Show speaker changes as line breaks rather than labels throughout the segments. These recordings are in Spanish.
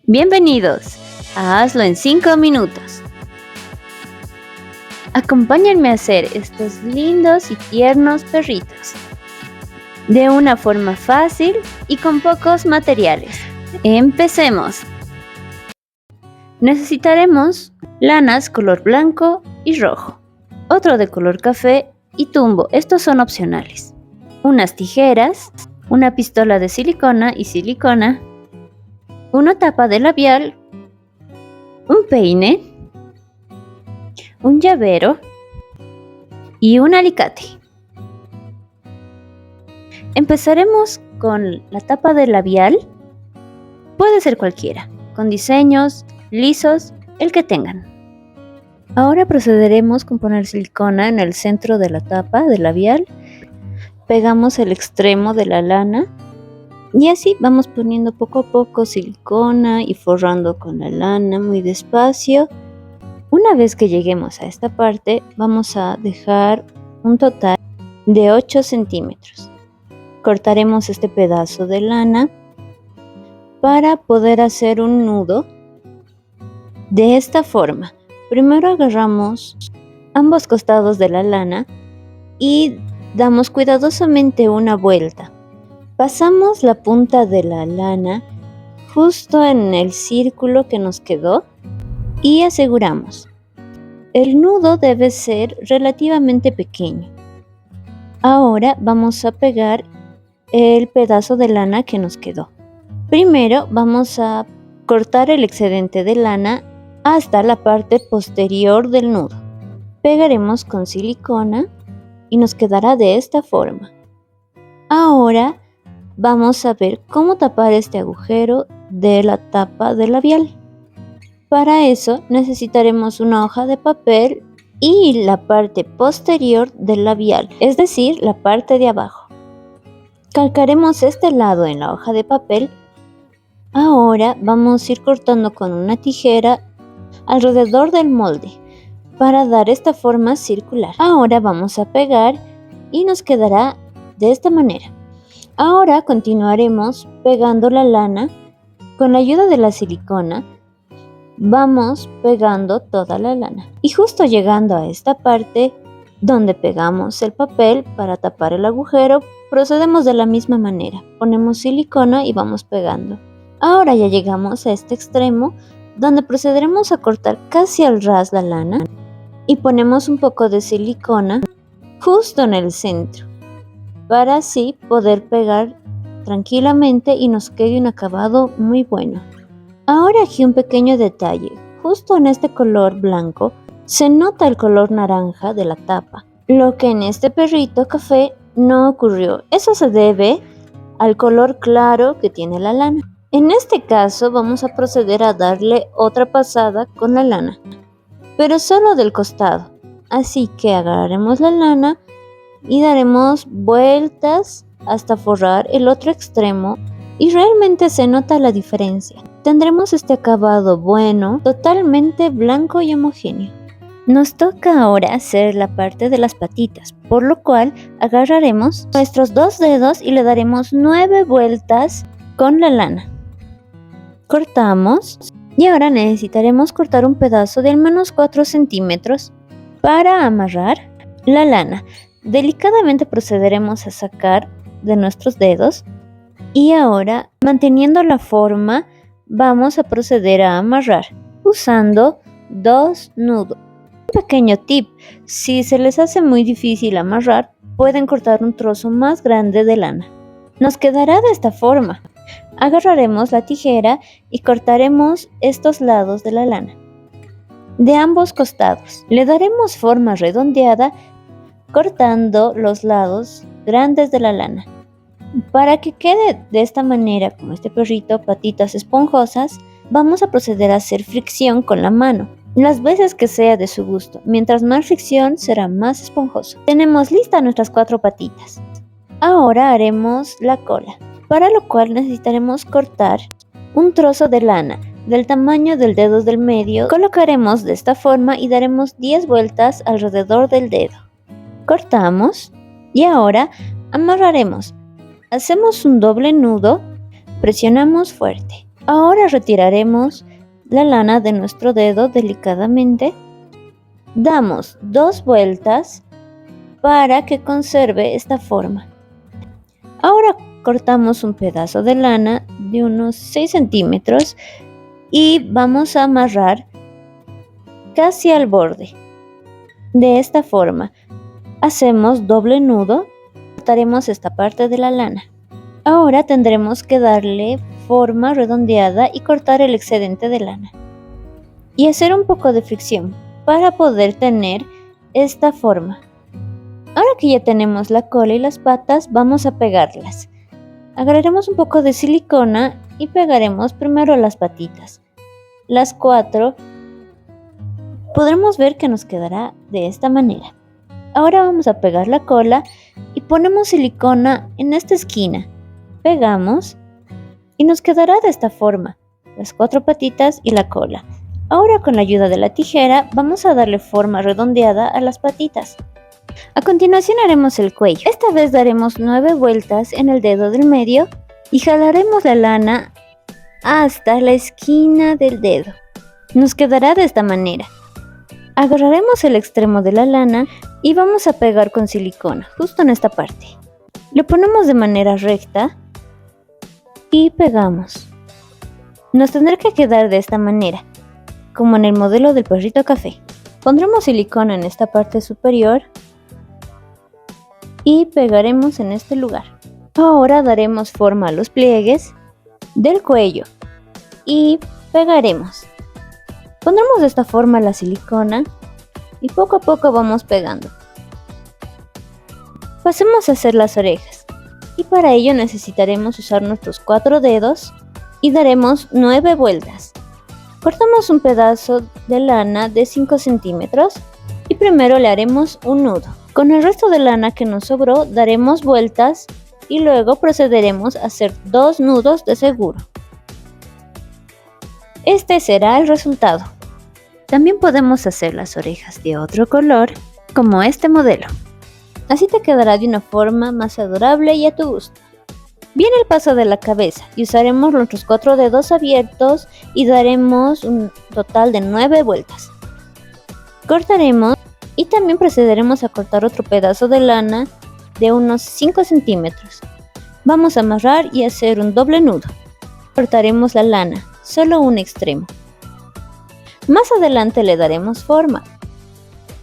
Bienvenidos a Hazlo en 5 minutos. Acompáñenme a hacer estos lindos y tiernos perritos de una forma fácil y con pocos materiales. Empecemos. Necesitaremos lanas color blanco y rojo, otro de color café y tumbo, estos son opcionales. Unas tijeras, una pistola de silicona y silicona, una tapa de labial, un peine, un llavero y un alicate. Empezaremos con la tapa de labial, puede ser cualquiera, con diseños, lisos, el que tengan. Ahora procederemos con poner silicona en el centro de la tapa de labial, pegamos el extremo de la lana y así vamos poniendo poco a poco silicona y forrando con la lana muy despacio. Una vez que lleguemos a esta parte, vamos a dejar un total de 8 centímetros. Cortaremos este pedazo de lana para poder hacer un nudo de esta forma. Primero agarramos ambos costados de la lana y damos cuidadosamente una vuelta. Pasamos la punta de la lana justo en el círculo que nos quedó y aseguramos. El nudo debe ser relativamente pequeño. Ahora vamos a pegar el pedazo de lana que nos quedó. Primero vamos a cortar el excedente de lana hasta la parte posterior del nudo. Pegaremos con silicona y nos quedará de esta forma. Ahora vamos a ver cómo tapar este agujero de la tapa del labial. Para eso necesitaremos una hoja de papel y la parte posterior del labial, es decir, la parte de abajo. Calcaremos este lado en la hoja de papel. Ahora vamos a ir cortando con una tijera alrededor del molde para dar esta forma circular. Ahora vamos a pegar y nos quedará de esta manera. Ahora continuaremos pegando la lana. Con la ayuda de la silicona vamos pegando toda la lana y justo llegando a esta parte donde pegamos el papel para tapar el agujero, procedemos de la misma manera. Ponemos silicona y vamos pegando. Ahora ya llegamos a este extremo donde procederemos a cortar casi al ras la lana y ponemos un poco de silicona justo en el centro, para así poder pegar tranquilamente y nos quede un acabado muy bueno. Ahora aquí un pequeño detalle, justo en este color blanco se nota el color naranja de la tapa, lo que en este perrito café no ocurrió. Eso se debe al color claro que tiene la lana. En este caso vamos a proceder a darle otra pasada con la lana, pero solo del costado, así que agarraremos la lana y daremos vueltas hasta forrar el otro extremo y realmente se nota la diferencia. Tendremos este acabado bueno, totalmente blanco y homogéneo. Nos toca ahora hacer la parte de las patitas, por lo cual agarraremos nuestros 2 dedos y le daremos 9 vueltas con la lana. Cortamos y ahora necesitaremos cortar un pedazo de al menos 4 centímetros para amarrar la lana. Delicadamente procederemos a sacar de nuestros dedos y ahora, manteniendo la forma, vamos a proceder a amarrar usando 2 nudos. Un pequeño tip, si se les hace muy difícil amarrar, pueden cortar un trozo más grande de lana. Nos quedará de esta forma. Agarraremos la tijera y cortaremos estos lados de la lana de ambos costados. Le daremos forma redondeada cortando los lados grandes de la lana. Para que quede de esta manera, como este perrito, patitas esponjosas, vamos a proceder a hacer fricción con la mano, las veces que sea de su gusto. Mientras más fricción, será más esponjoso. Tenemos listas nuestras 4 patitas. Ahora haremos la cola, para lo cual necesitaremos cortar un trozo de lana del tamaño del dedo del medio. Colocaremos de esta forma y daremos 10 vueltas alrededor del dedo. Cortamos y ahora amarraremos. Hacemos un doble nudo, presionamos fuerte Ahora retiraremos la lana de nuestro dedo delicadamente. Damos 2 vueltas para que conserve esta forma. Ahora cortamos un pedazo de lana de unos 6 centímetros y vamos a amarrar casi al borde. De esta forma, hacemos doble nudo, cortaremos esta parte de la lana. Ahora tendremos que darle forma redondeada y cortar el excedente de lana. Y hacer un poco de fricción para poder tener esta forma. Ahora que ya tenemos la cola y las patas, vamos a pegarlas. Agarraremos un poco de silicona y pegaremos primero las patitas. Las 4 podremos ver que nos quedará de esta manera. Ahora vamos a pegar la cola y ponemos silicona en esta esquina. Pegamos y nos quedará de esta forma, las 4 patitas y la cola. Ahora con la ayuda de la tijera vamos a darle forma redondeada a las patitas. A continuación haremos el cuello. Esta vez daremos 9 vueltas en el dedo del medio y jalaremos la lana hasta la esquina del dedo. Nos quedará de esta manera. Agarraremos el extremo de la lana y vamos a pegar con silicona, justo en esta parte. Lo ponemos de manera recta y pegamos. Nos tendrá que quedar de esta manera, como en el modelo del perrito café. Pondremos silicona en esta parte superior y pegaremos en este lugar. Ahora daremos forma a los pliegues del cuello y pegaremos. Pondremos de esta forma la silicona y poco a poco vamos pegando. Pasemos a hacer las orejas y para ello necesitaremos usar nuestros 4 dedos y daremos 9 vueltas. Cortamos un pedazo de lana de 5 centímetros y primero le haremos un nudo. Con el resto de lana que nos sobró daremos vueltas y luego procederemos a hacer 2 nudos de seguro. Este será el resultado. También podemos hacer las orejas de otro color, como este modelo. Así te quedará de una forma más adorable y a tu gusto. Viene el paso de la cabeza y usaremos nuestros 4 dedos abiertos y daremos un total de 9 vueltas. Cortaremos y también procederemos a cortar otro pedazo de lana de unos 5 centímetros. Vamos a amarrar y hacer un doble nudo. Cortaremos la lana, solo un extremo. Más adelante le daremos forma,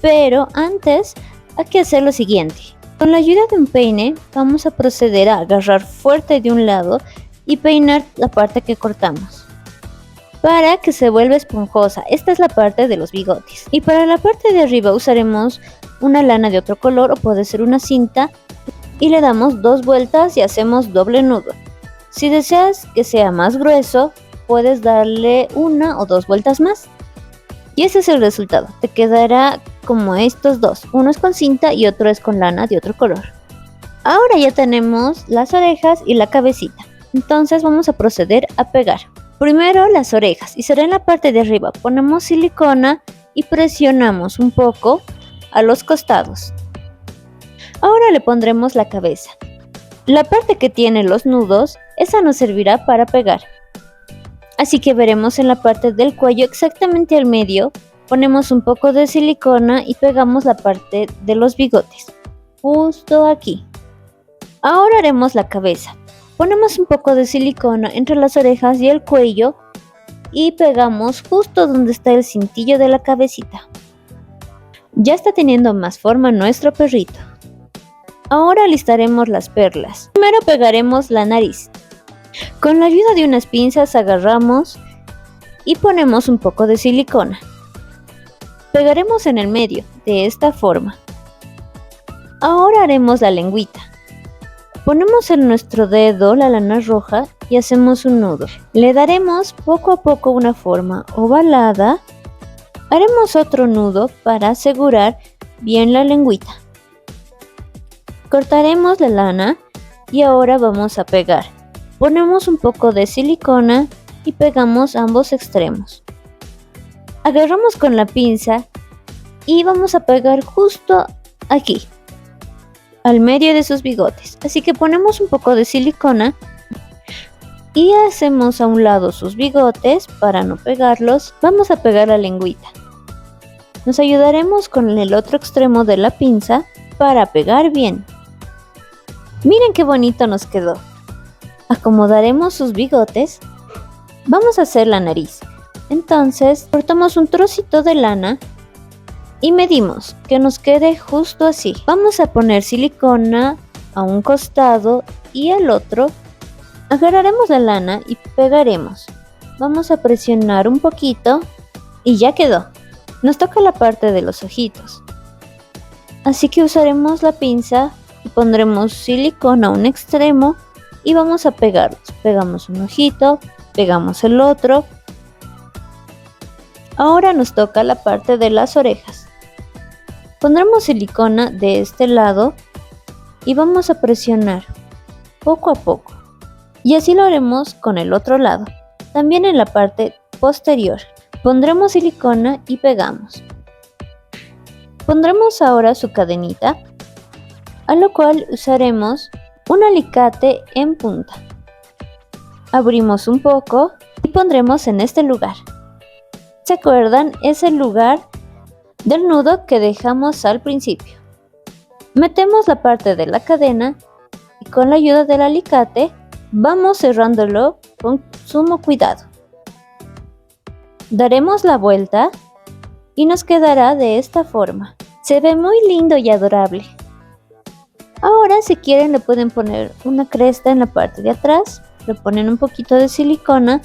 pero antes hay que hacer lo siguiente. Con la ayuda de un peine vamos a proceder a agarrar fuerte de un lado y peinar la parte que cortamos para que se vuelva esponjosa. Esta es la parte de los bigotes. Y para la parte de arriba usaremos una lana de otro color o puede ser una cinta y le damos 2 vueltas y hacemos doble nudo. Si deseas que sea más grueso, puedes darle 1 o 2 vueltas más. Y ese es el resultado. Te quedará como estos dos. Uno es con cinta y otro es con lana de otro color. Ahora ya tenemos las orejas y la cabecita. Entonces vamos a proceder a pegar. Primero las orejas y será en la parte de arriba. Ponemos silicona y presionamos un poco a los costados. Ahora le pondremos la cabeza. La parte que tiene los nudos, esa nos servirá para pegar. Así que veremos en la parte del cuello exactamente al medio, ponemos un poco de silicona y pegamos la parte de los bigotes, justo aquí. Ahora haremos la cabeza. Ponemos un poco de silicona entre las orejas y el cuello y pegamos justo donde está el cintillo de la cabecita. Ya está teniendo más forma nuestro perrito. Ahora alistaremos las perlas. Primero pegaremos la nariz. Con la ayuda de unas pinzas agarramos y ponemos un poco de silicona. Pegaremos en el medio, de esta forma. Ahora haremos la lengüita. Ponemos en nuestro dedo la lana roja y hacemos un nudo. Le daremos poco a poco una forma ovalada. Haremos otro nudo para asegurar bien la lengüita. Cortaremos la lana y ahora vamos a pegar. Ponemos un poco de silicona y pegamos ambos extremos. Agarramos con la pinza y vamos a pegar justo aquí, al medio de sus bigotes. Así que ponemos un poco de silicona y hacemos a un lado sus bigotes. Para no pegarlos, vamos a pegar la lengüita. Nos ayudaremos con el otro extremo de la pinza para pegar bien. Miren qué bonito nos quedó. Acomodaremos sus bigotes. Vamos a hacer la nariz. Entonces cortamos un trocito de lana y medimos que nos quede justo así. Vamos a poner silicona a un costado y al otro. Agarraremos la lana y pegaremos. Vamos a presionar un poquito y ya quedó. Nos toca la parte de los ojitos. Así que usaremos la pinza y pondremos silicona a un extremo y vamos a pegarlos. Pegamos un ojito, pegamos el otro. Ahora nos toca la parte de las orejas. Pondremos silicona de este lado y vamos a presionar poco a poco. Y así lo haremos con el otro lado. También en la parte posterior. Pondremos silicona y pegamos. Pondremos ahora su cadenita, a lo cual usaremos un alicate en punta. Abrimos un poco y pondremos en este lugar. ¿Se acuerdan? Es el lugar del nudo que dejamos al principio. Metemos la parte de la cadena y con la ayuda del alicate vamos cerrándolo con sumo cuidado. Daremos la vuelta y nos quedará de esta forma. Se ve muy lindo y adorable. Ahora, si quieren, le pueden poner una cresta en la parte de atrás, le ponen un poquito de silicona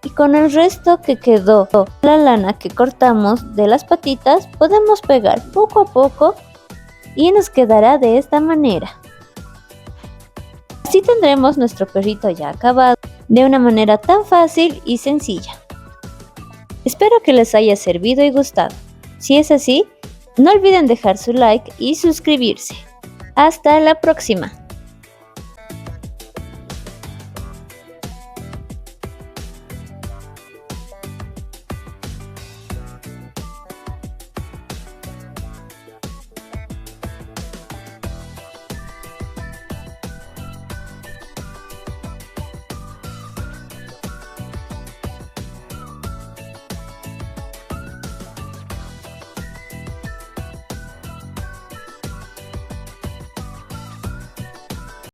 y con el resto que quedó, la lana que cortamos de las patitas, podemos pegar poco a poco y nos quedará de esta manera. Así tendremos nuestro perrito ya acabado de una manera tan fácil y sencilla. Espero que les haya servido y gustado. Si es así, no olviden dejar su like y suscribirse. Hasta la próxima.